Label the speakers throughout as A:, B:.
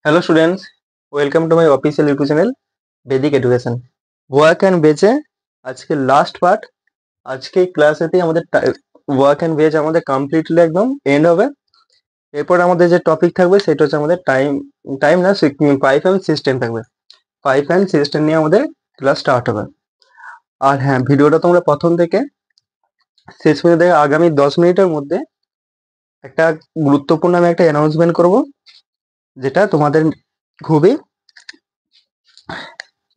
A: Hello students, welcome to my official YouTube channel Vedic Education. Work and বেজে আজকে last part. আজকে ক্লাসেতেই আমাদের ওয়ার্ক অ্যান্ড বেজ আমাদের কমপ্লিটলি একদম এন্ড হবে। এরপর আমাদের যে টপিক থাকবে সেটা হচ্ছে আমাদের টাইম টাইম না পাইপ অ্যান্ড সিস্টেম থাকবে। পাইপ অ্যান্ড সিস্টেম নিয়ে আমাদের ক্লাস স্টার্ট হবে। আর হ্যাঁ, ভিডিওটা তোমরা প্রথম থেকে শেষ পর্যন্ত দেখে আগামী 10 মিনিটের মধ্যে একটা গুরুত্বপূর্ণ আমি একটা অ্যানাউন্সমেন্ট করব, যেটা তোমাদের খুবই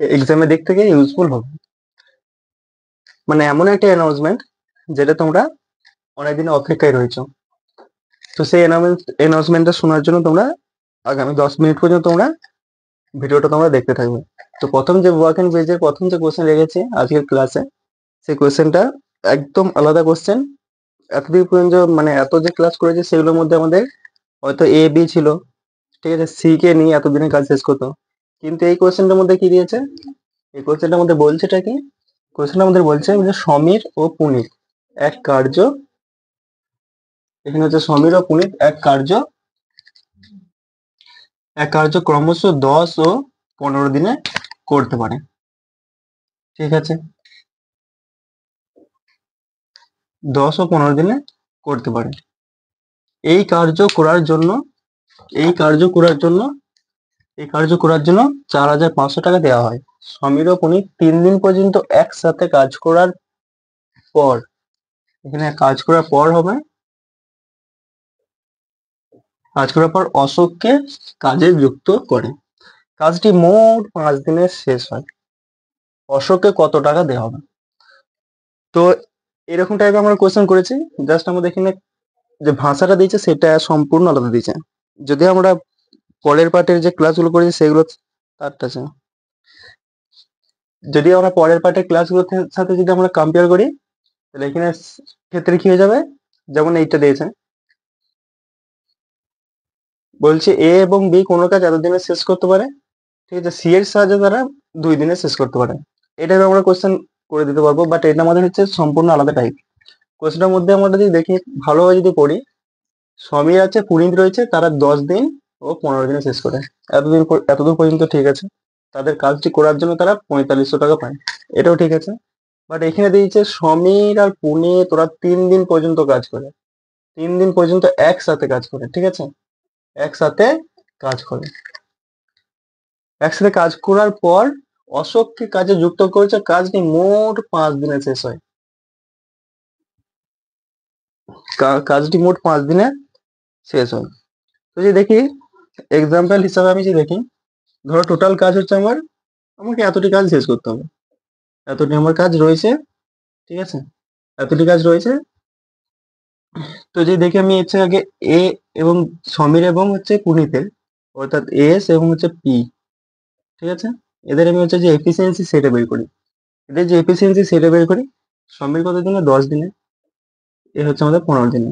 A: এক্সামের দিক থেকে ইউজফুল হবে। মানে এমন একটা অ্যানাউন্সমেন্ট যেটা তোমরা অনেকদিন অপেক্ষায় রয়েছো। তো সেই অ্যানাউন্সমেন্টটা শোনার জন্য তোমরা আগামী 10 মিনিট পর্যন্ত তোমরা ভিডিওটা তোমরা দেখতে থাকবে। তো প্রথম যে ওয়ার্ক এন্ড পেজের প্রথম যে কোশ্চেন রেখেছি আজকের ক্লাসে, সেই কোশ্চেনটা একদম আলাদা কোশ্চেন। এতদিন পর্যন্ত মানে এত যে ক্লাস করেছি সেগুলোর মধ্যে আমাদের হয়তো এ বি ছিল, ঠিক আছে, সি কে নিয়ে এতদিনের কাজ শেষ করতো। কিন্তু এই কোশ্চেনটার মধ্যে কি দিয়েছে, এই কোশ্চেনটার মধ্যে বলছেটা কি, কোশ্চেনটার মধ্যে বলছে যে সমীর ও পুনিত এক কার্য, এখানে হচ্ছে সমীর ও পুনিত এক কার্য ক্রমশ 10 ও 15 দিনে করতে পারে। ঠিক আছে, 10 ও 15 দিনে করতে পারে। এই কার্য করার জন্য এই কার্য করার জন্য এই কার্য করার জন্য 4,500 টাকা দেওয়া হয়। সমীর ও পুনিত 3 দিন পর্যন্ত একসাথে পর এখানে কাজ করার পর অশোককে কাজে যুক্ত করে। কাজটি মোট 5 দিনে শেষ হয়। অশোককে কত টাকা দেওয়া হবে? তো এরকম টাইপের আমরা কোয়েশ্চেন করেছি। জাস্ট আমাদের এখানে যে ভাষাটা দিয়েছে সেটা সম্পূর্ণ আলাদা দিয়েছে। যদি আমরা পরের পার্টের যে ক্লাসগুলো করেছি সেগুলো তারটা আছে, যদি আমরা পরের পার্টের ক্লাসগুলোর সাথে যদি আমরা কম্পেয়ার করি তাহলে এখানে ক্ষেত্রে কি হয়ে যাবে, যেমন এইটা দিয়েছে, বলছে এ এবং বি কোনো কাজ এতদিনে শেষ করতে পারে, ঠিক আছে, সি এর সাহায্যে তারা 2 দিনে শেষ করতে পারে। এটা আমরা কোয়েশ্চেন করে দিতে পারবো, বাট এটা আমাদের হচ্ছে সম্পূর্ণ আলাদা টাইপ। কোয়েশ্চেনের মধ্যে আমরা যদি দেখি ভালোভাবে যদি পড়ি, সমীর আছে পুনিত রয়েছে, তারা 10 দিন ও 15 দিনে শেষ করে। এতদূর পর্যন্ত ঠিক আছে। তাদের কাজটি করার জন্য তারা 4500 টাকা পায়, এটাও ঠিক আছে। বাট এখানে দিয়েছে সমীর আর পুনিত তোরা 3 দিন পর্যন্ত কাজ করে, 3 দিন পর্যন্ত একসাথে কাজ করে, ঠিক আছে, একসাথে কাজ করে। একসাথে কাজ করার পর অশোককে কাজে যুক্ত করেছে, কাজটি মোট 5 দিনে শেষ হয়। কাজটি মোট 5 দিনে শেষ হয়। তো যে দেখি এক্সাম্পল হিসাবে আমি যে দেখি, ধরো টোটাল কাজ হচ্ছে আমাকে এতটি কাজ শেষ করতে হবে, এতটি আমার কাজ রয়েছে, ঠিক আছে, এতটি কাজ রয়েছে। তো যে দেখি আমি হচ্ছে আগে এ এবং সমীর এবং হচ্ছে পুনিতের, অর্থাৎ এস এবং হচ্ছে পি, ঠিক আছে, এদের আমি হচ্ছে যে এফিসিয়েন্সি সেটা বের করি। এদের যে এফিসিয়েন্সি সেটা বের করি, সমীর কত দিনে, 10 দিনে, এ হচ্ছে আমাদের 15 দিনে।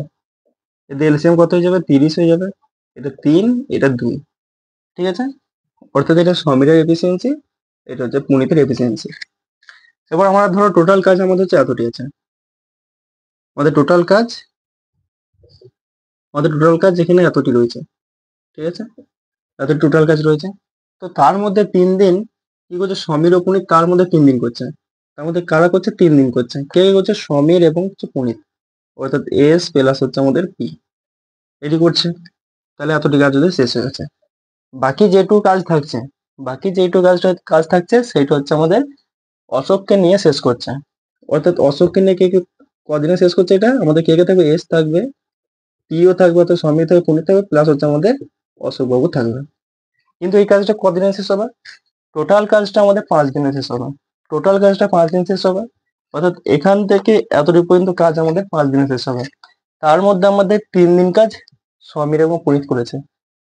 A: এদের এলসিএম কত হয়ে যাবে, 30 হয়ে যাবে। এটা 3, এটা 2, ঠিক আছে, অর্থাৎ এটা সমীরের এফিসিয়েন্সি, এটা হচ্ছে পুনিতের এফিসিয়েন্সি। এবার আমরা ধরো টোটাল কাজ আমাদের হচ্ছে এতটি আছে, আমাদের টোটাল কাজ যেখানে এতটি রয়েছে, ঠিক আছে, এত টোটাল কাজ রয়েছে। তো তার মধ্যে 3 দিন কি করছে সমীর ও পুনিত, তার মধ্যে 3 দিন করছে। তার মধ্যে কারা করছে, 3 দিন করছে, কে করছে, সমীর এবং হচ্ছে পুনিত, অর্থাৎ এস প্লাস হচ্ছে আমাদের পি, এটি করছে। তাহলে এতটি কাজ ওদের শেষ হয়ে গেছে। বাকি যেটুকু কাজ থাকছে কাজ থাকছে সেটা হচ্ছে আমাদের অশোককে নিয়ে শেষ করছে। অর্থাৎ অশোককে নিয়ে কে কে কদিনে শেষ করছে, এটা আমাদের কে কে থাকবে, এস থাকবে, পিও থাকবে, অর্থাৎ সমীর থাকবে, পুনিত থাকবে, প্লাস হচ্ছে আমাদের অশোক বাবু থাকবে। কিন্তু এই কাজটা কদিনে শেষ হবে, টোটাল কাজটা আমাদের 5 দিনে শেষ হবে। টোটাল কাজটা 5 দিন শেষ হবে, অর্থাৎ এখান থেকে এতটুকু পর্যন্ত কাজ আমাদের 5 দিনে শেষ হবে। তার মধ্যে আমাদের 3 দিন কাজ সমীর এবং পুনিত করেছে।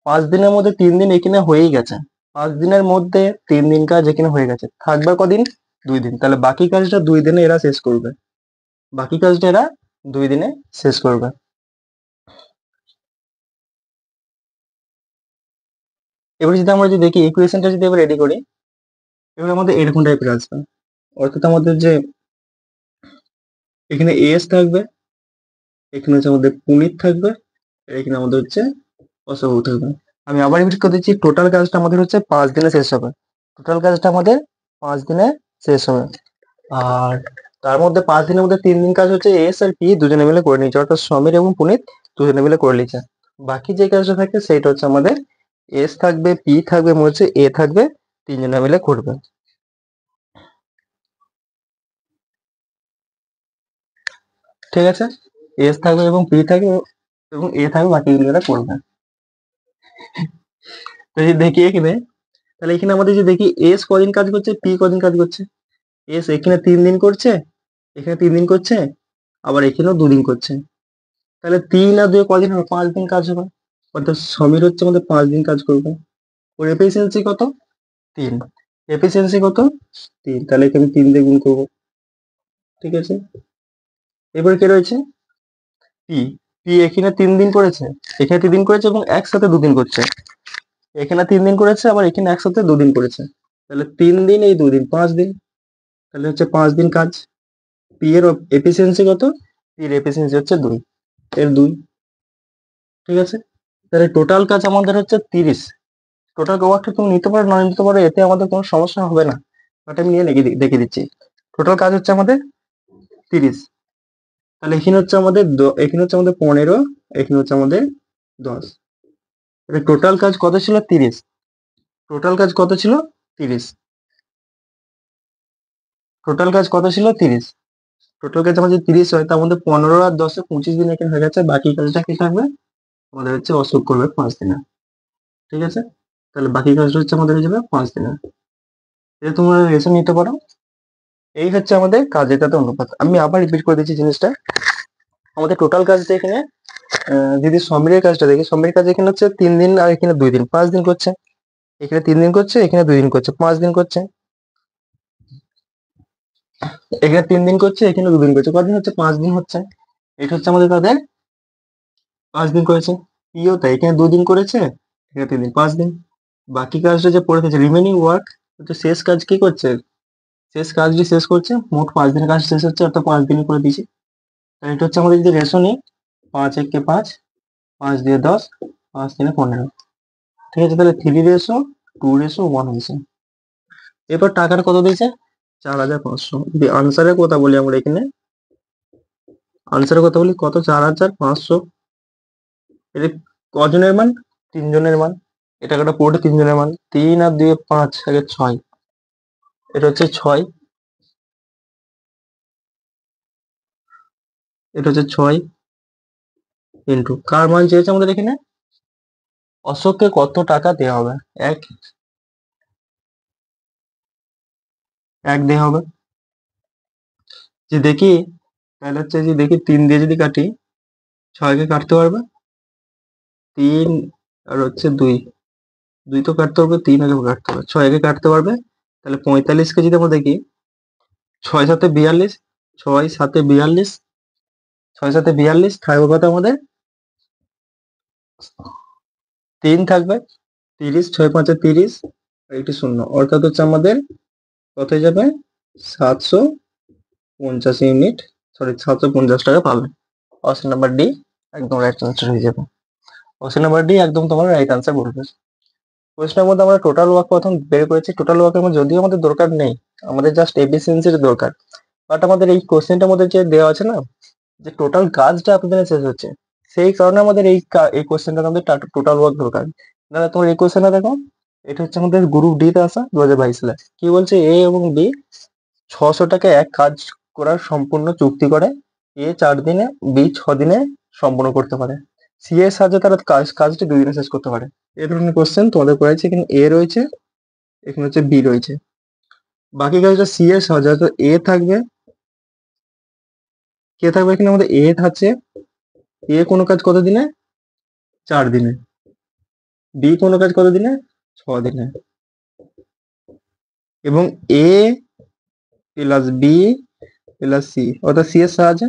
A: 5 দিনের মধ্যে 3 দিন এখানে হয়েই গেছে। 5 দিনের মধ্যে 3 দিন কাজ এখানে হয়ে গেছে, থাকবে কদিন, 2 দিন। তাহলে বাকি কাজটা 2 দিনে এরা শেষ করবে, বাকি কাজটা এরা 2 দিনে শেষ করবে। এবার যদি আমরা যদি দেখি ইকুয়েশনটা যদি এবার রেডি করি, এবার আমাদের এরকম টাইপের আসবে। অর্থাৎ আমাদের যে এখানে এস থাকবে, এখানে হচ্ছে আমাদের পুনিত থাকবে, আর এখানে আমাদের হচ্ছে অশোক থাকবে। আমি আবার রিপিট করে দিচ্ছি, টোটাল কাজটা আমাদের হচ্ছে 5 দিনে শেষ হবে। টোটাল কাজটা আমাদের 5 দিনে শেষ হবে। আর তার মধ্যে 5 দিনের মধ্যে 3 দিন কাজ হচ্ছে এস আর পি দুজনে মিলে করে নিয়েছে, অর্থাৎ সমীর এবং পুনিত দুজনে মিলে করে নিয়েছে। বাকি যে কাজটা থাকে সেইটা হচ্ছে আমাদের এস থাকবে, পি থাকবে এবং হচ্ছে এ থাকবে, তিনজনে মিলে করবে। ঠিক আছে, এস থাকবে এবং পি থাকবে এবং এ থাকবে, বাকিগুলো এরা করবে। তো এই দেখি এখানে, তাহলে এখানে আমাদের যে দেখি এস কদিন কাজ করছে, পি কদিন কাজ করছে। এস এখানে 3 দিন করছে, এখানে 3 দিন করছে, আবার এখানেও 2 দিন করছে। তাহলে 3 আর 2 কদিন হবে, 5 দিন কাজ হবে। অর্থাৎ সমীর হচ্ছে আমাদের 5 দিন কাজ করবে। ওর এফিসিয়েন্সি কত? 3। এফিসিয়েন্সি কত? 3। তাহলে এখানে 3 দিয়ে গুণ করবো। ঠিক আছে, এবার কে রয়েছে? পি। পি এখানে 3 দিন করেছে, এখানে 3 দিন করেছে এবং একসাথে 2 দিন করছে। এখানে 3 দিন করেছে, আবার এখানে একসাথে 2 দিন করেছে। তাহলে 3 দিন এই 2 দিন 5 দিন। তাহলে হচ্ছে 5 দিন কাজ। পি এর এফিসিয়েন্সি কত? পি এর এফিসিয়েন্সি হচ্ছে 2, এর 2। ঠিক আছে, তাহলে টোটাল কাজ আমাদের হচ্ছে 30। টোটাল ওয়ার্কটা তুমি নিতে পারো না নিতে পারো, এতে আমাদের কোনো সমস্যা হবে না, বাট আমি নিয়ে দেখে দিচ্ছি। টোটাল কাজ হচ্ছে আমাদের 30। তাহলে এখানে হচ্ছে আমাদের এখানে হচ্ছে আমাদের 15, এখানে হচ্ছে আমাদের 10। তাহলে টোটাল কাজ কত ছিল? 30। টোটাল কাজ কত ছিল? 30। টোটাল কাজ কত ছিল? 30। টোটাল কাজ আমাদের 30 হয়, তার মধ্যে 15 আর 10 25 দিন এখানে হয়ে গেছে, বাকি কাজটা কি থাকবে আমাদের হচ্ছে অসুখ করবে 5 দিনে। ঠিক আছে, তাহলে বাকি কাজটা হচ্ছে আমাদের হয়ে যাবে 5 দিনে। এটা তোমরা রেশন নিতে পারো। এই হচ্ছে আমাদের কাজের সাথে অনুপাত। আমি আবার রিপিট করে দিচ্ছি জিনিসটা। আমাদের টোটাল কাজটা এখানে যদি সমীরের কাজটা দেখি, সমীরের কাজ এখানে হচ্ছে 3 দিন আর এখানে 2 দিন, 5 দিন করছে। এখানে 3 দিন করছে, এখানে 2 দিন করছে, 5 দিন করছে। এখানে 3 দিন করছে, এখানে 2 দিন করছে, কদিন হচ্ছে? 5 দিন হচ্ছে। এটা হচ্ছে আমাদের তাদের 5 দিন করেছে। পিও তাই, এখানে 2 দিন করেছে, এখানে 3 দিন, 5 দিন। বাকি কাজটা যে পড়ে থাকছে রিমেনিং ওয়ার্ক, হচ্ছে শেষ কাজ কি করছে? শেষ কাজটি শেষ করছে, মোট 5 দিনের কাজ শেষ হচ্ছে, অর্থাৎ 5 দিনে করে দিয়েছি। তাহলে এটা হচ্ছে আমাদের যদি রেশো নিই, 5 × 5 = 5, 5 দিয়ে 10, 5 3 15। ঠিক আছে, তাহলে 3:2:1 হয়েছে। এরপর টাকার কত দিয়েছে? 4,500। যদি আনসারের কথা বলি আমরা এখানে, আনসারের কথা বলি কত? 4,500। এটা কজনের মান? 3 জনের মান। এই টাকাটা পুরোটা 3 জনের মান। 3 আর 2 5, 6। এটা হচ্ছে 6, এটা হচ্ছে 6 ইন্টু কার মান চেয়েছে আমাদের এখানে? অশোককে কত টাকা দেওয়া হবে? এক, 1 দেওয়া হবে। যে দেখি, তাহলে হচ্ছে যে দেখি 3 দিয়ে যদি কাটি, 6কে কাটতে পারবে 3, আর হচ্ছে 2, 2 তো কাটতে পারবে, 3 আগে কাটতে পারবে, 6কে কাটতে পারবে। তাহলে 45কে যদি আমরা দেখি, 6 7 42, 6 7 42, 6 7 42 থাকবে কত আমাদের? 3 থাকবে। 30, 6 5 30, আর একটি শূন্য, অর্থাৎ হচ্ছে আমাদের কত হয়ে যাবে? 750 ইউনিট, সরি 750 টাকা পাবে। অপশন নাম্বার ডি একদম রাইট আনসার হয়ে যাবে। অপশন নাম্বার ডি একদম তোমার রাইট আনসার বলবে। কোয়েশ্চেনের মধ্যে আমরা টোটাল ওয়ার্ক প্রথম বের করেছি। টোটাল ওয়ার্কের মধ্যে যদিও আমাদের দরকার নেই, আমাদের জাস্ট এফিসিয়েন্সির দরকার, বাট আমাদের এই কোয়েশ্চেনটার মধ্যে যে দেওয়া আছে না, যে টোটাল কাজটা আপনাদের শেষ হচ্ছে, সেই কারণে আমাদের এই কোয়েশ্চেনটা আমাদের টোটাল ওয়ার্ক দরকার। দাদা তোমার এই কোয়েশ্চেনটা দেখো, এটা হচ্ছে আমাদের গ্রুপ ডি তে আসা 2022 সালে। কি বলছে? এ এবং বি 600 টাকা এক কাজ করার সম্পূর্ণ চুক্তি করে। এ 4 দিনে, বি 6 দিনে সম্পূর্ণ করতে পারে। সি এর সাহায্যে তারা কাজটি 2 দিনে শেষ করতে পারে। এই ধরনের কোশ্চেন তোমাদের করেছে। এখানে এ রয়েছে, এখানে হচ্ছে বি রয়েছে। বাকি কাজটা সি এর সাহায্যে, তো এ থাকবে, কে থাকবে? এখানে আমাদের এ আছে। এ কোনো কাজ কত দিনে? 4 দিনে। বি কোনো কাজ কত দিনে? 6 দিনে। এবং এ প্লাস বি প্লাস সি, অর্থাৎ সি এর সাহায্যে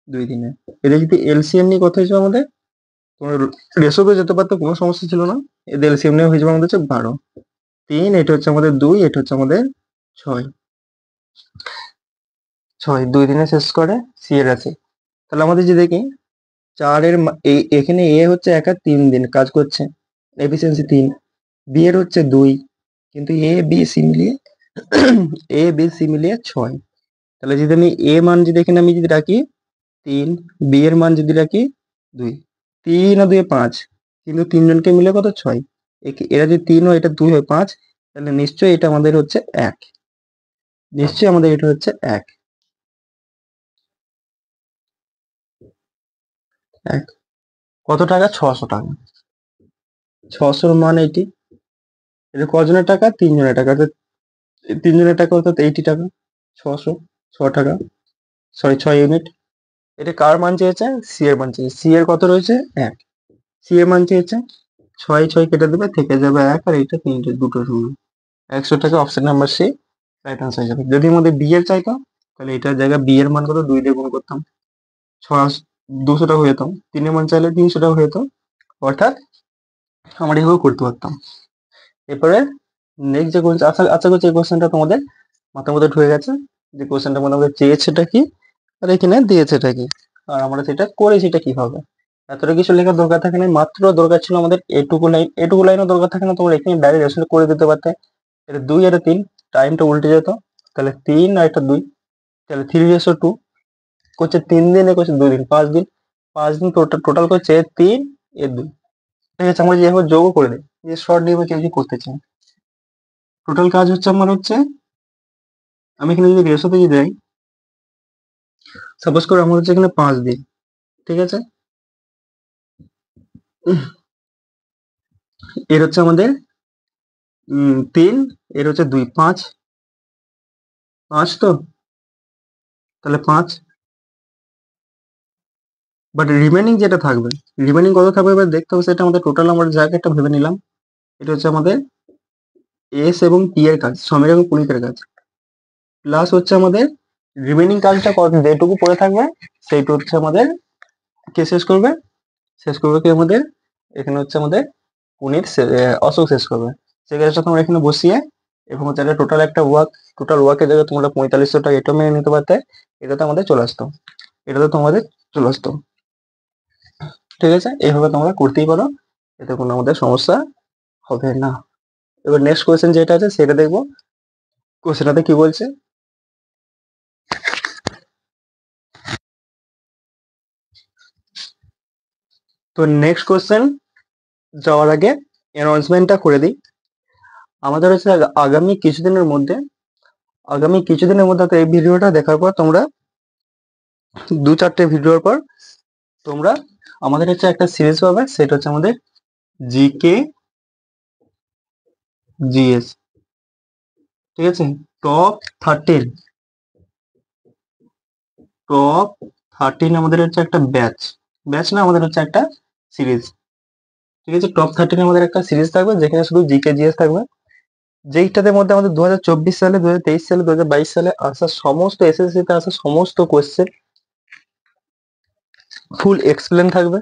A: 2 দিনে। এদের যদি এলসিএম নিয়ে কথা হয়েছে আমাদের, তোমার রেশোতে যেতে পারতো, কোনো সমস্যা ছিল না। এদের এলসিএম নিয়ে হয়ে যাবে আমাদের হচ্ছে 12, 3, এটা হচ্ছে আমাদের 2, এটা হচ্ছে আমাদের 6। 6 2 দিনে শেষ করে সি এর আছে। তাহলে আমাদের যে দেখি 4 এর এখানে এ হচ্ছে একা 3 দিন কাজ করছে, এফিসিয়েন্সি 3, বি এর হচ্ছে 2, কিন্তু এ বি সি মিলিয়ে এ বি সি মিলিয়ে 6। তাহলে যদি আমি এ মান যদি এখানে আমি যদি রাখি 3, বি এর মান যদি রাখি 2, 3 আর 2 5, কিন্তু তিনজনকে মিলে কত 6। এরা যদি 3 হয়, এটা 2 হয় 5, তাহলে নিশ্চয়ই এটা আমাদের হচ্ছে 1, নিশ্চয়ই আমাদের এটা হচ্ছে 1। কত টাকা? 600 টাকা। 600 মান এটি। এটা কজনের টাকা? 3 জনের টাকা। অর্থাৎ 3 জনের টাকা অর্থাৎ 80 টাকা। 600, 6 টাকা, সরি 6 ইউনিট। এটা কার মান চেয়েছে? সি এর মান চেয়েছে। সি এর কত রয়েছে? 1। সি এর মান চেয়েছে 6, 6 কেটে দেবে, থেকে যাবে 1, আর এটা 3টে, দুটো শূন্য। 100 টাকা, option number C right answer যাবে। যদি আমাদের বি এর চাইতো, তাহলে এটার জায়গায় বি এর মান কত 2 দিয়ে গুণ করতাম, 200 টাকা হয়ে যেত। 3 এর মান চাইলে 300 টাকা হয়ে যেত। অর্থাৎ আমরা এভাবে করতে পারতাম। এরপরে নেক্সট যে কোয়েশ্চেন, আশা করছি এই কোয়েশ্চেনটা তোমাদের মাথার মধ্যে ঢুকে গেছে, যে কোয়েশ্চেনটা আমাদের চেয়েছেটা কি আর এখানে দিয়েছেটা কি, আর আমরা সেটা করেছি এটা কিভাবে। এতটা কিছু লেখার দরকার থাকে না, মাত্র দরকার ছিল আমাদের এটুকু লাইন। এটুকু লাইনও দরকার থাকে না, তোমরা এখানে ডাইরেক্ট রেশন করে দিতে পারতে। এটা 2 আর 3, টাইমটা উল্টে যেত, তাহলে 3 আর এটা 2, তাহলে 3:2 করছে 3 দিন, এ করছে 2 দিন, 5 দিন। 5 দিন টোটাল করছে 3 এ 2। ঠিক আছে, আমরা যেভাবে যোগ করে দিই, যে শর্ট নিয়মে কেউ যদি করতে চাই, টোটাল কাজ হচ্ছে আমার হচ্ছে, আমি এখানে যদি রেশোতে যদি দেই, সাপোজ করে আমার হচ্ছে এখানে 5 দিন, ঠিক আছে। এর হচ্ছে আমাদের 3, এর হচ্ছে 2, 5, 5 তো, তাহলে 5। বাট রিমেনিং যেটা থাকবে, রিমেনিং কত থাকবে এবার দেখতে হবে, সেটা আমাদের টোটাল আমরা জায়গাটা ভেবে নিলাম। এটা হচ্ছে আমাদের এস এবং টি এর কাজ, সমীর এবং পুনিতের কাজ, প্লাস হচ্ছে আমাদের রিমেনিং কাজটা যেটুকু পড়ে থাকবে সেইটু হচ্ছে আমাদের কে শেষ করবে, শেষ করবে কি আমাদের, এখানে হচ্ছে আমাদের পুনিত অশোক শেষ করবে। সেই কাজটা তোমরা এখানে বসিয়ে, এবং হচ্ছে এটা টোটাল একটা ওয়ার্ক, টোটাল ওয়ার্কের জায়গায় তোমরা 4500 টাকা এটাও মেনে নিতে পারতে, এটাতে আমাদের চলে আসতো, এটাতে তোমাদের চলে আসতো। ঠিক আছে, এইভাবে তোমরা করতেই পারো, এতে কোনো আমাদের সমস্যা হবে না। এবার নেক্সট কোয়েশ্চেন যেটা আছে সেটা দেখবো, কোয়েশ্চেনটাতে কি বলছে। তো নেক্সট কোয়েশ্চেন যাওয়ার আগে অ্যানাউন্সমেন্টটা করে দিই। আমাদের হচ্ছে আগামী কিছুদিনের মধ্যে তো এই ভিডিওটা দেখার পর তোমরা 2-4টে ভিডিওর পর তোমরা আমাদের হচ্ছে একটা সিরিজ পাবে, সেটা হচ্ছে আমাদের জিকে জিএস। ঠিক আছে, টপ 13, টপ 13 আমাদের হচ্ছে একটা ব্যাচ, ব্যাচ না, আমাদের হচ্ছে একটা সিরিজ। ঠিক আছে, টপ 13 আমাদের একটা সিরিজ থাকবে, যেখানে শুধু জিকে জিএস থাকবে, যেইটাদের মধ্যে আমাদের 2024 সালে, 2023 সালে, 2022 সালে আসা সমস্ত এসএসসি তে আসা সমস্ত কোয়েশ্চেন ফুল এক্সপ্লেন থাকবে।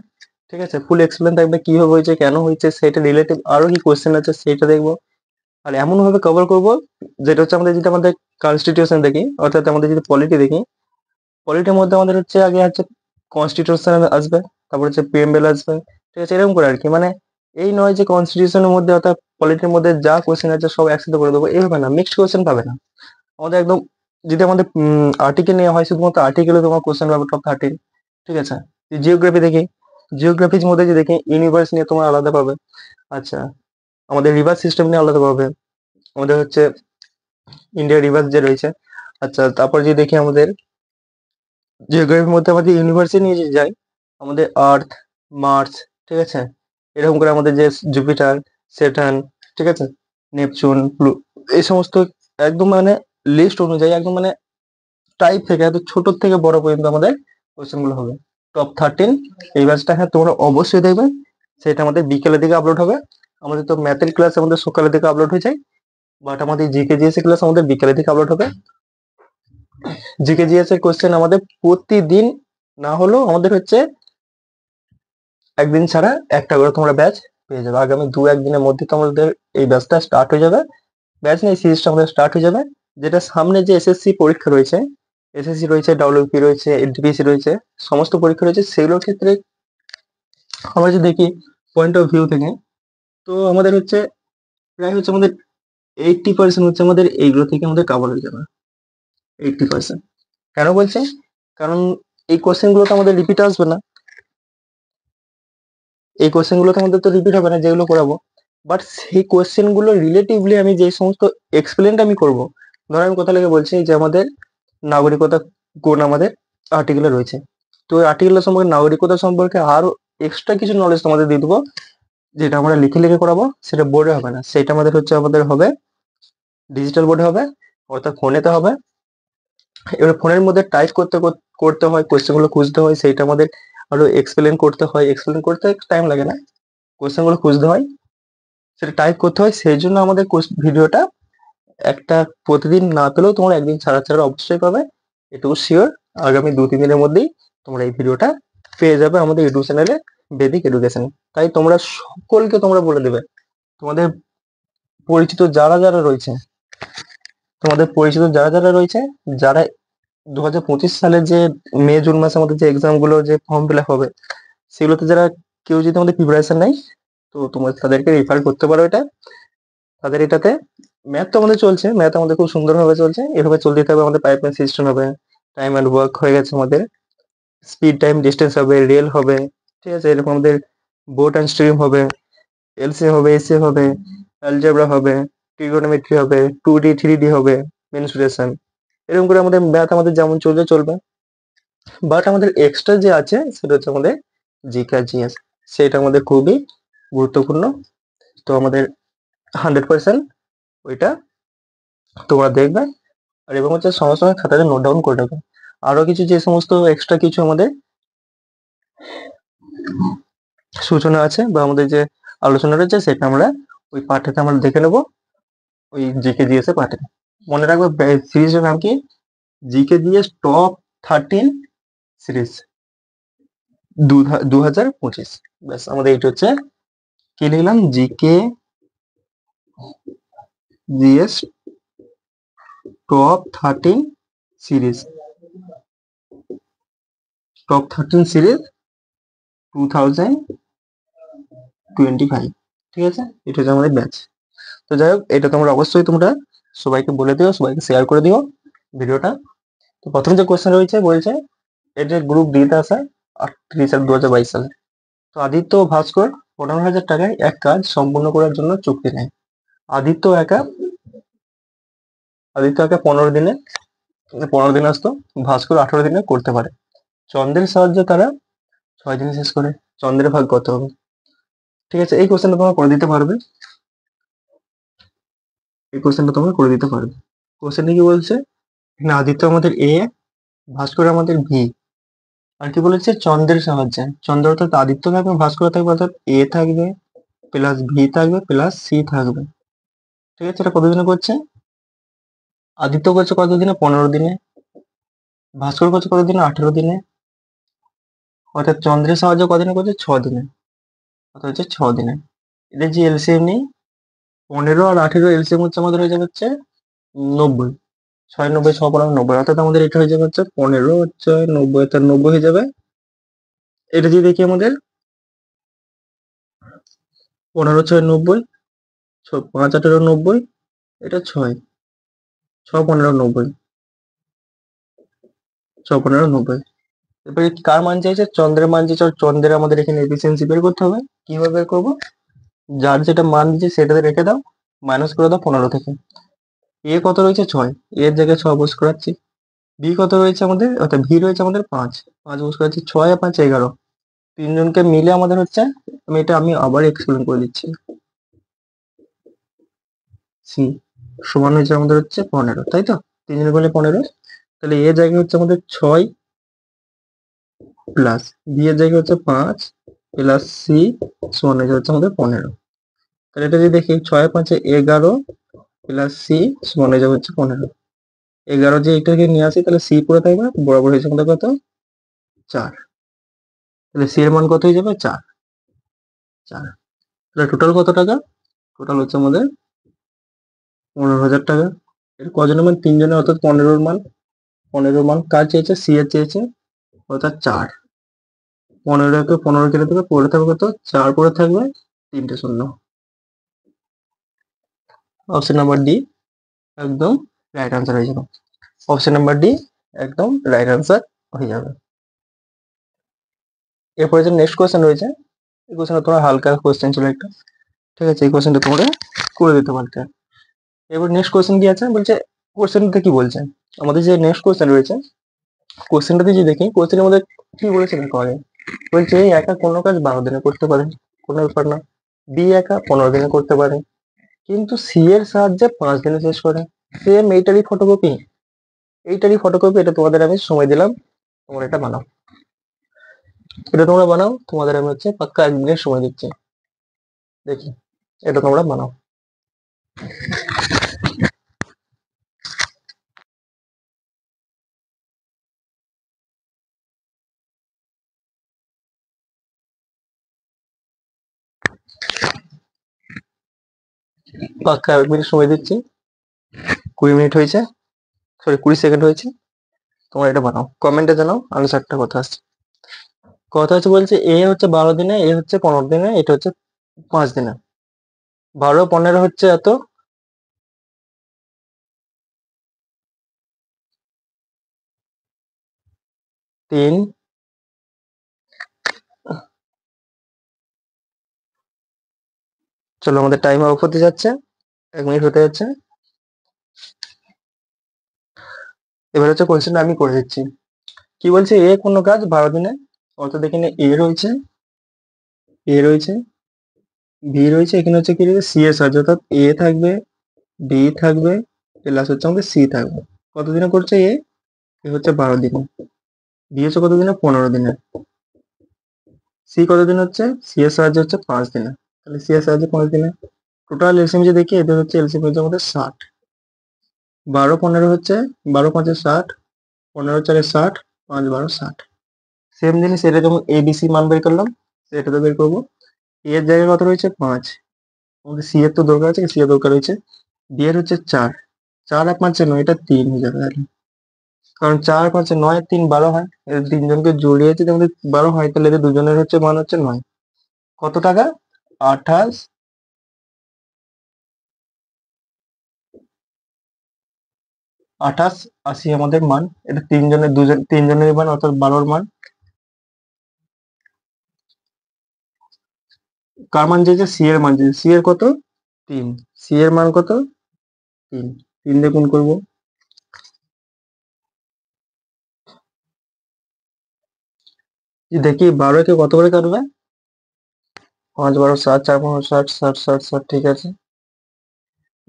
A: ঠিক আছে, ফুল এক্সপ্লেন থাকবে, কিভাবে হয়েছে, কেন হয়েছে, সেটা রিলেটিভ আরো কি কোয়েশ্চেন আছে সেটা দেখবো। আর এমন ভাবে কভার করবো, যেটা হচ্ছে আমাদের যদি আমাদের কনস্টিটিউশন দেখি, অর্থাৎ আমাদের যদি পলিটি দেখি, পলিটির মধ্যে আমাদের হচ্ছে আগে হচ্ছে কনস্টিটিউশন আসবে, তারপর হচ্ছে প্রিএমবেল আসবে। ঠিক আছে, এরকম করে আর কি, মানে এই নয় যে কনস্টিটিউশনের মধ্যে অর্থাৎ পলিটির মধ্যে যা কোয়েশ্চেন আছে সব একসাথে করে দেবো, এইভাবে না, মিক্সড কোয়েশ্চেন পাবে না আমাদের একদম। যদি আমাদের আর্টিকেল নেওয়া হয়, শুধুমাত্র আর্টিকেলে তোমার কোয়েশ্চেন পাবে টপ 13। ঠিক আছে, জিওগ্রাফি দেখি, জিওগ্রাফির মধ্যে যে দেখি ইউনিভার্স নিয়ে তোমার আলাদা পাবে। আচ্ছা, আমাদের রিভার সিস্টেম নিয়ে আলাদা পাবে, আমাদের হচ্ছে ইন্ডিয়া রিভার যে রয়েছে। আচ্ছা, তারপর যদি দেখি আমাদের জিওগ্রাফির মধ্যে আমাদের ইউনিভার্সিটি নিয়ে যদি যাই, আমাদের আর্থ, মার্স, ঠিক আছে, এরকম করে আমাদের যে জুপিটার, স্যাটার্ন, ঠিক আছে, নেপচুন, এই সমস্ত একদম মানে লিস্ট অনুযায়ী একদম মানে টাইপ থেকে এত ছোট থেকে বড় পর্যন্ত আমাদের কোয়েশ্চেন গুলো হবে। টপ 13 এই ব্যাচটা, হ্যাঁ তোমরা অবশ্যই দেখবে, সেটা আমাদের বিকেলের দিকে আপলোড হবে। আমাদের তো ম্যাথের ক্লাস আমাদের সকালের দিকে আপলোড হয়ে যায়, বাট আমাদের জিকে জিএস ক্লাস আমাদের বিকেলের দিকে আপলোড হবে। জিকে জিএস এর কোয়েশ্চেন আমাদের প্রতিদিন না হলেও আমাদের হচ্ছে একদিন ছাড়া একটা করে তোমরা ব্যাচ পেয়ে যাবে। আগামী 2-1 দিনের মধ্যে তোমাদের এই ব্যাচটা স্টার্ট হয়ে যাবে, ব্যাচ নিয়ে সিরিজটা আমাদের স্টার্ট হয়ে যাবে। যেটা সামনে যে এসএসসি পরীক্ষা রয়েছে, এসএসসি রয়েছে, ডব্লিউপি রয়েছে, এনটিপিসি রয়েছে, সমস্ত পরীক্ষা রয়েছে, সেগুলোর ক্ষেত্রে আমরা যদি দেখি পয়েন্ট অফ ভিউ থেকে, তো আমাদের হচ্ছে প্রায় হচ্ছে আমাদের 80% হচ্ছে আমাদের এইগুলো থেকে আমাদের কাভার হয়ে যাবে। 80%। কেন বলছে? কারণ এই কোশ্চেন গুলো তো আমাদের রিপিট আসবে না, এই কোশ্চেন গুলো তো আমাদের তো রিপিট হবে না যেগুলো করাবো। বাট সেই কোশ্চেন গুলো রিলেটিভলি আমি যে সমস্ত এক্সপ্লেনটা আমি করবো, ধরো আমি কথা লেগে বলছি যে আমাদের নাগরিকতা কোন আমাদের আর্টিকেলে রয়েছে, তো ওই আর্টিকেলের সম্পর্কে নাগরিকতা সম্পর্কে আরো এক্সট্রা কিছু নলেজ তোমাদের দিয়ে দেবো, যেটা আমরা লিখে লিখে করাবো, সেটা বোর্ডে হবে না, সেটা আমাদের হবে ডিজিটাল বোর্ডে হবে, অর্থাৎ ফোনেতে হবে। এবার ফোনের মধ্যে টাইপ করতে করতে হয়, কোশ্চেন গুলো খুঁজতে হয়, সেইটা আমাদের আরো এক্সপ্লেন করতে হয়, এক্সপ্লেন করতে টাইম লাগে না, কোশ্চেন গুলো খুঁজতে হয়, সেটা টাইপ করতে হয়। সেই জন্য আমাদের ভিডিওটা একটা প্রতিদিন না পেলেও তোমরা একদিন ছাড়া ছাড়া অবশ্যই পাবে, এটুকু শিওর। আগামী 2-3 দিনের মধ্যেই তোমরা এই ভিডিওটা পেয়ে যাবে আমাদের ইউটিউব চ্যানেলে, বেদিক এডুকেশন। তাই তোমরা সকলকে তোমরা বলে দেবে, তোমাদের পরিচিত যারা যারা রয়েছে, তোমাদের পরিচিত যারা যারা রয়েছে, যারা 2025 সালের যে মে জুন মাসে আমাদের যে এক্সাম গুলো যে ফর্ম ফিল আপ হবে, সেগুলোতে যারা কেউ যদি আমাদের প্রিপারেশন নেয়, তো তোমরা তাদেরকে রেফার করতে পারো এটা। তাদের এটাতে ম্যাথ তো আমাদের চলছে, ম্যাথ আমাদের খুব সুন্দরভাবে চলছে, এভাবে চলতে থাকবে। আমাদের পাইপলাইন সিস্টেম হবে, টাইম অ্যান্ড ওয়ার্ক হয়ে গেছে আমাদের, স্পিড টাইম ডিস্টেন্স হবে, রেল হবে, ঠিক আছে, এরকম আমাদের বোট অ্যান্ড স্ট্রিম হবে, এলসি হবে, এসি হবে, অ্যালজেব্রা হবে, ট্রিগোনোমেট্রি হবে, 2D 3D হবে, মেনসুরেশন, এরকম করে আমাদের ম্যাথ আমাদের যেমন চলছে চলবে। বাট আমাদের এক্সট্রা যে আছে সেটা হচ্ছে আমাদের জিকে আর জিএস, সেটা আমাদের খুবই গুরুত্বপূর্ণ। তো আমাদের 100% ওইটা তোমরা দেখবে, আর এবং হচ্ছে সঙ্গে সঙ্গে খাতাতে নোট ডাউন করে রাখবে। আরো কিছু যে সমস্ত এক্সট্রা কিছু আমাদের সূচনা আছে বা আমাদের যে আলোচনা রয়েছে, সেটা আমরা ওই পাঠেতে আমরা দেখে নেবো, ওই জিকে জিএস এর পাঠে। মনে রাখবে সিরিজের নাম কি? GK GS top 13 series 2025। ব্যাস, আমাদের এইটা হচ্ছে কি লিখলাম, GK GS top 13 series, top 13 series 2025। ঠিক আছে, এটা হচ্ছে আমাদের ব্যাচ। তো যাই হোক, এটা তোমরা অবশ্যই তোমরা সবাইকে বলে দিও, সবাইকে শেয়ার করে দিও ভিডিওটা। তো প্রথম যে কোয়েশ্চেন রয়েছে, বলছে এটা গ্রুপ ডি তে আসা 38/7/2022 সালে। তো আদিত্য ও ভাস্কর 15,000 টাকায় এক কাজ সম্পূর্ণ করার জন্য চুক্তি নেয়। আদিত্য একা আদিত্য একা 15 দিনে আসতো, ভাস্কর 18 দিনে করতে পারে। চন্দ্রের সাহায্যে তারা 6 দিনে শেষ করে, চন্দ্রের ভাগ কত হবে? ঠিক আছে, এই কোশ্চেনটা তোমরা করে দিতে পারবে, এই কোশ্চেনটা তোমরা করে দিতে পারবে। কোশ্চেনটা কি বলছে, এখানে আদিত্য আমাদের এ, ভাস্কর আমাদের ভি, আর কি বলেছে চন্দ্রের সাহায্যে, চন্দ্র অর্থাৎ আদিত্য থাকবে, ভাস্কর থাকবে, অর্থাৎ এ থাকবে প্লাস ভি থাকবে প্লাস সি থাকবে। ঠিক আছে, এটা কতদিনে করছে? আদিত্য করছে কতদিনে? 15 দিনে। ভাস্কর করছে কতদিনে? 18 দিনে। অর্থাৎ চন্দ্রের সাহায্যে কদিনে করছে? 6 দিনে, অর্থাৎ হচ্ছে 6 দিনে। এদের যে এলসিএম নেই, 15 আর 18 এলসিএম হচ্ছে আমাদের হয়ে যাবে হচ্ছে 90। 6 90 6 15 90, অর্থাৎ আমাদের এটা হয়ে যাবে হচ্ছে 15 হচ্ছে 90, অর্থাৎ 90 হয়ে যাবে। এটা যদি দেখি আমাদের 15 6 90, 5 18 90, এটা 6 6 15 90, 6 15 90। এবারে কার মান চাইছে? চন্দ্রের মান চাইছে, আর চন্দ্রের আমাদের এখানে এফিসিয়েন্সি বের করতে হবে। কিভাবে বের করবো? যার যেটা মান দিচ্ছে সেটাতে রেখে দাও, মাইনাস করে দাও 15 থেকে। এ কত রয়েছে? 6, এর জায়গায় 6 বস করাচ্ছি। বি কত রয়েছে আমাদের, অর্থাৎ ভি রয়েছে আমাদের 5, 5 বস করাচ্ছি। 6 আর 5 11, তিনজনকে মিলে আমাদের হচ্ছে, আমি আবার এক্সপ্লেন করে দিচ্ছি, সি সমান হয়েছে আমাদের হচ্ছে 15, তাই তো? তিনজনে মিলে 15, তাহলে এর জায়গায় হচ্ছে আমাদের 6 প্লাস বি এর জায়গায় হচ্ছে 5 প্লাস সি সমান হচ্ছে আমাদের 15। তাহলে এটা যদি দেখি 6 5 11 প্লাস সি সমান হয়ে যাবে হচ্ছে 15। 11 যে এটাকে নিয়ে আসি, তাহলে সি পড়ে থাকবে, বরাবর হয়েছে আমাদের কত? 4। তাহলে সি এর মান কত হয়ে যাবে? 4। 4, তাহলে টোটাল কত টাকা? টোটাল হচ্ছে আমাদের 15,000 টাকা। এর কজনের মান? তিনজনের, অর্থাৎ 15-র মান। 15-র মান কার চেয়েছে? সি এর চেয়েছে, অর্থাৎ 4। 15-কে 15 কেটে দেবে, পড়ে থাকবে কত? 4 পড়ে থাকবে 3টে শূন্য। অপশন নাম্বার ডি একদম রাইট আনসার হয়ে যাবে। অপশন নাম্বার ডি একদম রাইট আনসার হয়ে যাবে। এরপরে যে নেক্সট কোয়েশ্চেন রয়েছে, এই কোয়েশ্চেনটা তোমার হালকা কোয়েশ্চেন ছিল একটা, ঠিক আছে, এই কোয়েশ্চেনটা তোমরা করে দিতে পারতে। এবার নেক্সট কোয়েশ্চেন কি আছে বলছে, কোয়েশ্চেনটা কি বলছে, আমাদের যে নেক্সট কোয়েশ্চেন রয়েছে, কোয়েশ্চেনটাতে যে দেখি কোয়েশ্চেনের মধ্যে কি বলেছে দেখো আগে। বলছে এ একা কোনো কাজ 12 দিনে করতে পারে, কোনো ব্যাপার না। বি একা 15 দিনে করতে পারে, কিন্তু সি এর সাহায্যে 5 দিনে শেষ করে। সেম এইটারই ফটোকপি, এটা তোমাদের আমি সময় দিলাম, তোমরা এটা বানাও। এটা তোমরা বানাও, তোমাদের আমি হচ্ছে পাক্কা 1 মিনিট সময় দিচ্ছি। দেখি এটা তোমরা বানাও। পাক্কা 1 মিনিট সময় দিচ্ছি। 20 মিনিট হয়েছে, সরি 20 সেকেন্ড হয়েছে। তোমরা এটা বানাও, কমেন্টে জানাও আনসারটা কথা আসছে। কথা হচ্ছে বলছে এ হচ্ছে 12 দিনে, এ হচ্ছে 15 দিনে, এটা হচ্ছে 5 দিনে। 12 15 হচ্ছে এত, 3। চলো আমাদের টাইম অফ হতে যাচ্ছে, 1 মিনিট হতে যাচ্ছে। এবার হচ্ছে কোয়েশ্চেনটা আমি করে দিচ্ছি। কি বলছে এ কোনো কাজ 12 দিনে, অর্থাৎ এখানে এ রয়েছে, বি রয়েছে, এখানে হচ্ছে কি রয়েছে সি এর সাহায্যে, অর্থাৎ এ থাকবে, বি থাকবে, প্লাস হচ্ছে আমাদের সি থাকবে। কতদিনে করছে এ হচ্ছে 12 দিনে, বি হচ্ছে কতদিনে 15 দিনে, সি কতদিন হচ্ছে, সি এর সাহায্যে হচ্ছে 5 দিনে, তাহলে সি এর সাহায্যে 5 দিনে। টোটাল এলসিএম যে দেখি এদের হচ্ছে এলসিএম হচ্ছে আমাদের 60। 12 15 হচ্ছে, 12 5 60, 15 4 60, 5 12 60। সেম জিনিস এটা যেমন এবিসি মান বের করলাম, এটা তো বের করবো। এর জায়গায় কত রয়েছে 5, আমাদের সি এর তো দরকার আছে, সি এর দরকার রয়েছে। ডি এর হচ্ছে 4, 4 আর 5 9, এটা 3 হয়ে যাবে তাহলে। কারণ 4 5 9 আর 3 12 হয়, এদের তিনজনকে জড়িয়ে যদি আমাদের 12 হয়, তাহলে এদের দুজনের হচ্ছে মান হচ্ছে 9। কত টাকা, 28, 80 আমাদের মান। এটা তিনজনের মান, অর্থাৎ 12-র মান। কার মান চেয়েছে, সি এর মান চেয়েছে, সি এর কত 3, সি এর মান কত 3, 3 দিয়ে গুণ করবো। দেখি 12 কে কত করে কাটবে, 5 12 60, 4 15 60, 60 60 60, ঠিক আছে।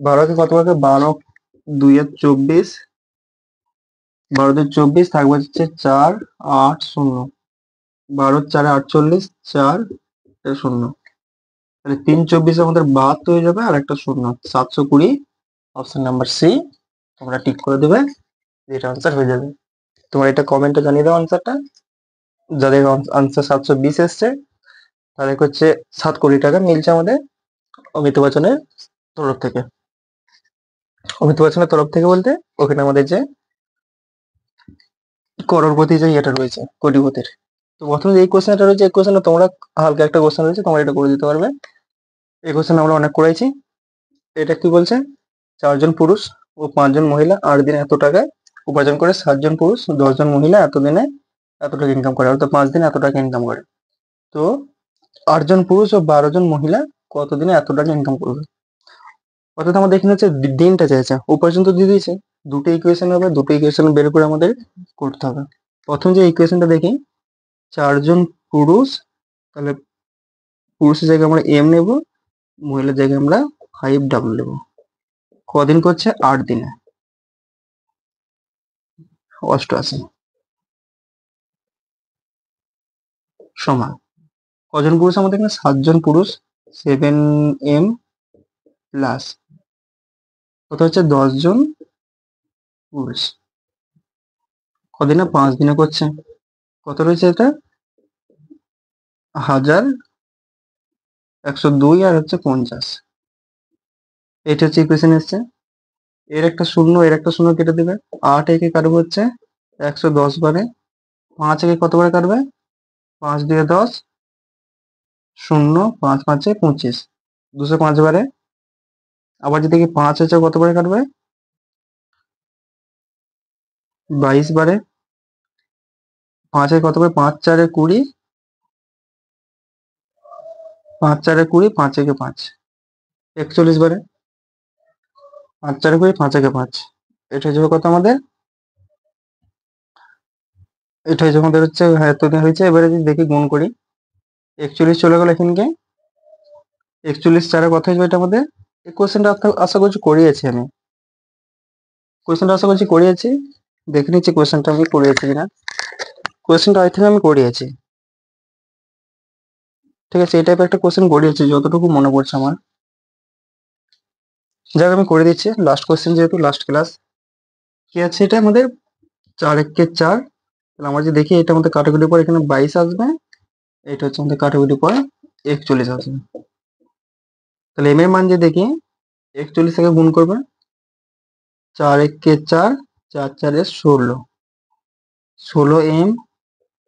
A: 12 কে কত করে, 12 2 এর 24, 12 দিয়ে 24 থাকবে হচ্ছে 4 8 0, 12 4 48, 4 0, তাহলে 3 24 আমাদের 72 হয়ে যাবে, আর একটা 0, 720। অপশন নাম্বার সি তোমরা টিক করে দেবে, এটা আনসার হয়ে যাবে। তোমরা এটা কমেন্টে জানিয়ে দাও আনসারটা। যাদের আনসার 720 এসছে তাদের হচ্ছে 7 কোটি টাকা মিলছে আমাদের অমিতাভ বচ্চনের তরফ থেকে। অমিতাভ বচ্চনের তরফ থেকে বলতে ওখানে আমাদের যে করোড়পতি যে ইয়েটা রয়েছে, কোটিপতির। তো প্রথমে এই কোশ্চেনটা রয়েছে, এই কোশ্চেনটা তোমরা হালকা একটা কোশ্চেন রয়েছে, তোমরা এটা করে দিতে পারবে। এই কোশ্চেন আমরা অনেক করেছি। এটা কি বলছে, 4 জন পুরুষ ও 5 জন মহিলা 8 দিনে এত টাকায় উপার্জন করে, 7 জন পুরুষ 10 জন মহিলা এতদিনে এত টাকা ইনকাম করে, অর্থাৎ 5 দিনে এত টাকা ইনকাম করে। তো 8 জন পুরুষ ও 12 জন মহিলা কতদিনে এত টাকা ইনকাম করবে। অর্থাৎ আমাদের এখানে হচ্ছে দিনটা চাইছে, উপার্জন তো দিয়ে দিয়েছে। দুটো ইকুয়েশন হবে, দুটো ইকুয়েশন বের করে আমাদের করতে হবে। প্রথম যে ইকুয়েশনটা দেখি, 4 জন পুরুষ, তাহলে পুরুষের জায়গায় আমরা এম নেব, মহিলার জায়গায় আমরা 5W নেব। কদিন করছে, 8 দিনে, 88 সমান। কজন পুরুষ আমাদের এখানে, 7 জন পুরুষ, 7M প্লাস কত হচ্ছে 10 জন পুরুষ, কদিনে 5 দিনে করছে। কত রয়েছে এটা, 1102 আর হচ্ছে 50। এটা হচ্ছে ইকুয়েশন এসছে। এর একটা শূন্য, এর একটা শূন্য কেটে দেবে। 8 একে কাটবে হচ্ছে 110 বারে, 5 একে কত করে কাটবে, 5 দিয়ে 10, 0 5 5 25, 205 বারে আবার যদি দেখি 5 আছে কত বারে কাটবে, 22 বারে। 5 কত বারে, 5 4 20, 5 4 20, 5 1 5, 41 বারে। 5 4 20, 5 1 5, এটা হচ্ছে কত আমাদের, এটা হচ্ছে আমাদের হচ্ছে, হ্যাঁ এতদিন হয়েছে। এবারে যদি দেখি গুণ করি, 41 চলে গেল এখানকে, 41 4 কত হয়েছে এটা আমাদের। এই কোশ্চেনটা আশা করছি করিয়েছি আমি, কোশ্চেনটা আশা করছি করিয়েছি। দেখে নিচ্ছি কোশ্চেনটা আমি করিয়েছি কিনা। কোশ্চেনটা আই থিঙ্ক আমি করিয়েছি। ঠিক আছে, এই টাইপের একটা কোশ্চেন করিয়েছি যতটুকু মনে পড়ছে আমার। যাক আমি করে দিচ্ছি, লাস্ট কোশ্চেন যেহেতু লাস্ট ক্লাস। কি আছে এটা আমাদের, 4 1 4। তাহলে আমরা যদি দেখি এটা আমাদের কাটাকুটির পর এখানে 22 আসবে, এটা হচ্ছে আমাদের কাটাকুটির পর 41 আসবে। তাহলে এম এর মান যে দেখি, 41 থেকে গুণ করবে, 4 1 4, 4 4 16, 16 এম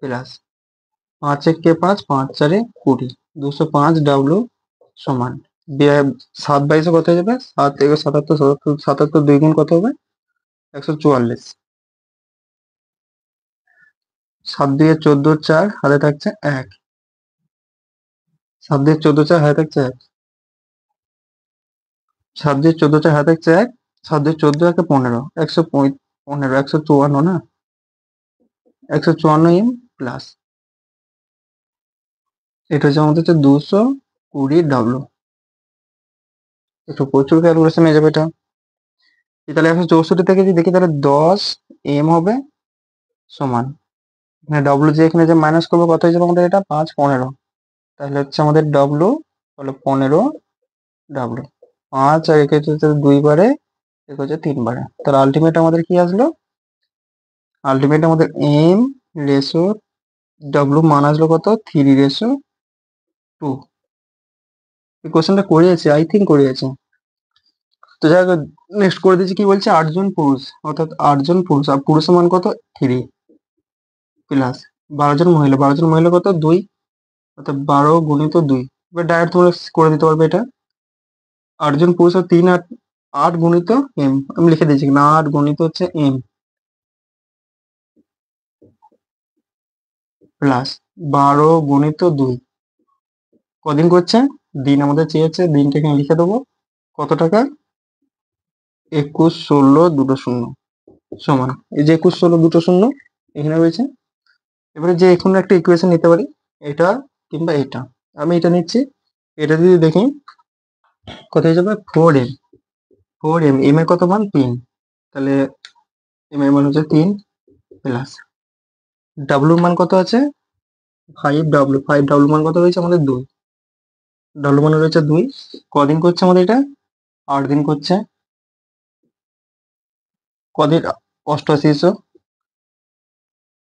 A: প্লাস 5 1 5, 5 4 20, 205 ডাব্লু সমান 7 22 কত হয়ে যাবে, 7 1 77, 77 77 2 গুণ কত হবে, 144। 7 2 14, 4 হাতে থাকছে 1, 7 2 14 4 হাতে থাকছে 1, 7 2 14 4 হাতে থাকছে 1, 7 2 14 1 15, 115, 154 না, 154 এম প্লাস, এটা হচ্ছে আমাদের হচ্ছে 220 ডাব্লু। একটু প্রচুর ক্যালকুলেশন হয়ে যাবে এটা। তাহলে 164 থেকে যদি দেখি তাহলে 10 এম হবে সমান, এখানে ডব্লু যে এখানে যে মাইনাস করবো কত হয়ে যাবে আমাদের, এটা 5 15। তাহলে হচ্ছে আমাদের ডব্লু হলো 15 ডাব্লু। 5 আর একে হচ্ছে 2 বারে, একে হচ্ছে 3 বারে। তাহলে আলটিমেট আমাদের কি আসলো, আলটিমেট আমাদের এম রেশো ডব্লু মান আসলো কত, 3:2। এই কোশ্চেনটা করিয়েছি, আই থিঙ্ক করিয়েছি। তো যাই হোক, নেক্সট করে দিচ্ছি, কি বলছে, 8 জন পুরুষ, অর্থাৎ 8 জন পুরুষ, আর পুরুষের মান কত 3 প্লাস 12 জন মহিলা, 12 জন মহিলা কত 2, অর্থাৎ 12 গুণিত 2। এবার ডাইরেক্ট তোমরা করে দিতে পারবে এটা, 8 জন পুরুষ আর 3 8, 8 গুণিত এম, আমি লিখে দিয়েছি না, 8 গুণিত হচ্ছে এম প্লাস 12 গুণিত 2, কদিন করছে, দিন আমাদের চেয়েছে, দিনটা এখানে লিখে দেবো, কত টাকা, 21 16 2 শূন্য সমান, এই যে 21 16 2 শূন্য এখানে রয়েছে। এবারে যে এখানে একটা ইকুয়েশন নিতে পারি, এটা কিংবা এটা, আমি এটা নিচ্ছি। এটা যদি দেখি কত হয়ে যাবে, 4m, 4m, এম এর কত মান 3, তাহলে এম এর মান হচ্ছে 3 প্লাস ডাব্লুর মান কত আছে 5w, 5w মান কত রয়েছে আমাদের 2, ডাব্লু মান রয়েছে 2। কদিন করছে আমাদের এটা, 8 দিন করছে। কদিন, 8800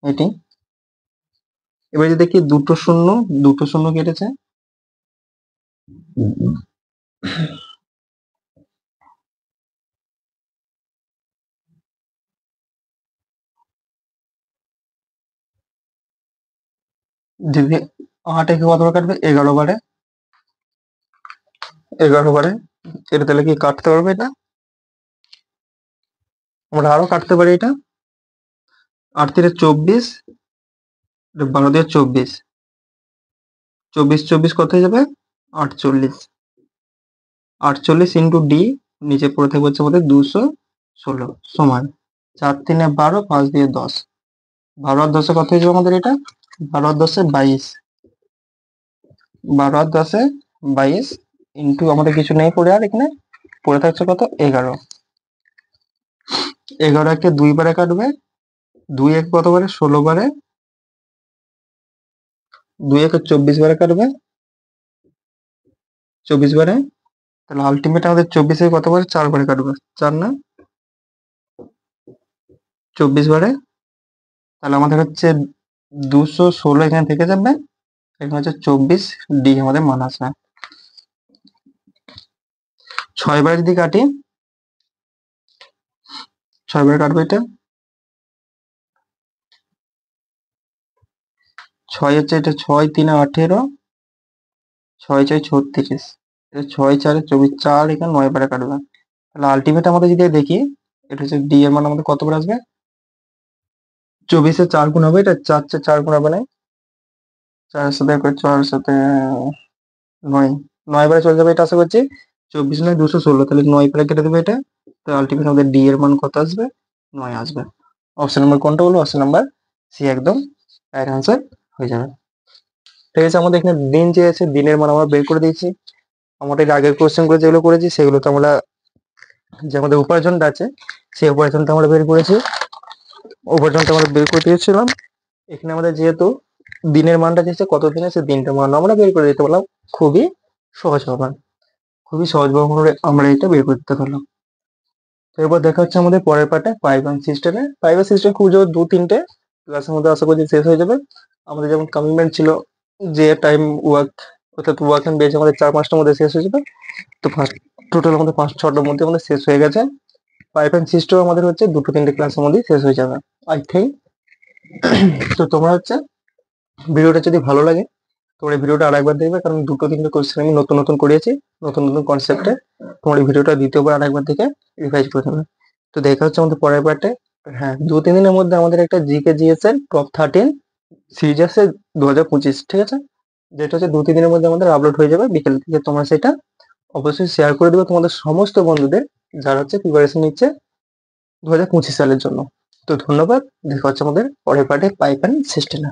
A: এটি। এবার যদি দেখি দুটো শূন্য কেটেছে, যদি 8 একে কতবার কাটবে, 11 বারে, 11 বারে। এটা তাহলে কি কাটতে পারবে এটা, আমরা আরো কাটতে পারি এটা, 8 3 24, 12 দিয়ে 24, 24 24 কত হয়ে যাবে, 48, 48 ইন্টু ডি, নিচে পড়ে থাকবে হচ্ছে আমাদের 216 সমান 4 3 12, 5 দিয়ে 10, 12 আর 10 কত হয়ে যাবে আমাদের এটা, 12 আর 10 22, 12 আর 10 22 ইন্টু আমাদের কিছু নেই পড়ে, আর এখানে পড়ে থাকছে কত 11, 11 একে 2 বারে কাটবে, 2 এক কত বারে 16 বারে, 2 একে 24 বারে কাটবে, 24 বারে। তাহলে আলটিমেট আমাদের 24 এর কত বারে, 4 বারে কাটবে, 4 না 24 বারে। তাহলে আমাদের হচ্ছে 216 এখানে থেকে যাবে, এখানে হচ্ছে 24 ডি আমাদের মান আসবে। 6 বারে যদি কাটি, 6 বারে কাটবে এটা, 6 হচ্ছে এটা, 6 3 18, 6 6 36, ছয় চারে 24, 4 এখানে 9 বারে কাটবে। তাহলে আলটিমেট আমাদের যদি দেখি, এটা হচ্ছে ডি এর মান আমাদের কত বার আসবে? 24 এ 4 গুণ হবে, এটা 4 4 গুণ হবে না? 4 এর সাথে 4 এর সাথে 9, 9 বারে চলে যাবে এটা আশা করছি। 24 নয় 216, তাহলে 9 বারে কেটে দেবে এটা। তো আলটিমেট আমাদের ডি এর মান কত আসবে? 9 আসবে। অপশন নাম্বার কোনটা হলো? অপশন নাম্বার সি একদম রাইট আনসার হয়ে যাবে। ঠিক আছে, আমাদের এখানে দিন যে আছে, দিনের মান আমরা বের করে দিয়েছি। আমাদের এর আগের কোশ্চেন গুলো যেগুলো করেছি সেগুলো তো আমরা, যে আমাদের উপার্জনটা আছে সেই উপার্জনটা আমরা বের করেছি, উপার্জনটা আমরা বের করে দিয়েছিলাম। এখানে আমাদের যেহেতু দিনের মানটা দিয়েছে কত দিনে, সেই দিনটার মান আমরা বের করে দিতে পারলাম। খুবই সহজ ব্যাপার, খুবই সহজ ভাবে আমরা এটা বের করতে পারলাম। তো এবার দেখা হচ্ছে আমাদের পরের পার্টে, পাইপ অ্যান্ড সিস্টেমে। পাইপ অ্যান্ড সিস্টেম খুব জোর 2-3টে ক্লাসের মধ্যে আশা করছি শেষ হয়ে যাবে। আমাদের যেমন কমিটমেন্ট ছিল যে টাইম ওয়ার্ক, অর্থাৎ ওয়ার্ক অ্যান্ড বেজ আমাদের 4-5টার মধ্যে শেষ হয়ে যাবে। তো ফার্স্ট টোটাল আমাদের 5-6টার মধ্যে আমাদের শেষ হয়ে গেছে। পাইপ অ্যান্ড সিস্টেম আমাদের হচ্ছে 2-3টে ক্লাসের মধ্যে শেষ হয়ে যাবে আই থিঙ্ক। তো তোমরা হচ্ছে ভিডিওটা যদি ভালো লাগে তোমরা এই ভিডিওটা আরেকবার দেখবে, কারণ 2-3টে কোশ্চেন আমি নতুন নতুন করিয়েছি, নতুন নতুন কনসেপ্টে। তোমার এই ভিডিওটা দ্বিতীয়বার আরেকবার দেখে রিভাইজ করে নেবে। তো দেখা হচ্ছে আমাদের পরের পার্টে। হ্যাঁ, 2-3 দিনের মধ্যে আমাদের একটা জিকে জিএস এর টপ 13 সিরিজ আছে 2025, ঠিক আছে? যেটা হচ্ছে 2-3 দিনের মধ্যে আমাদের আপলোড হয়ে যাবে বিকেল থেকে। তোমরা সেটা অবশ্যই শেয়ার করে দেবে তোমাদের সমস্ত বন্ধুদের যারা হচ্ছে প্রিপারেশন নিচ্ছে 2025 সালের জন্য। তো ধন্যবাদ, দেখা হচ্ছে আমাদের পরের পার্টে পাইপ অ্যান্ড সিস্টেমে।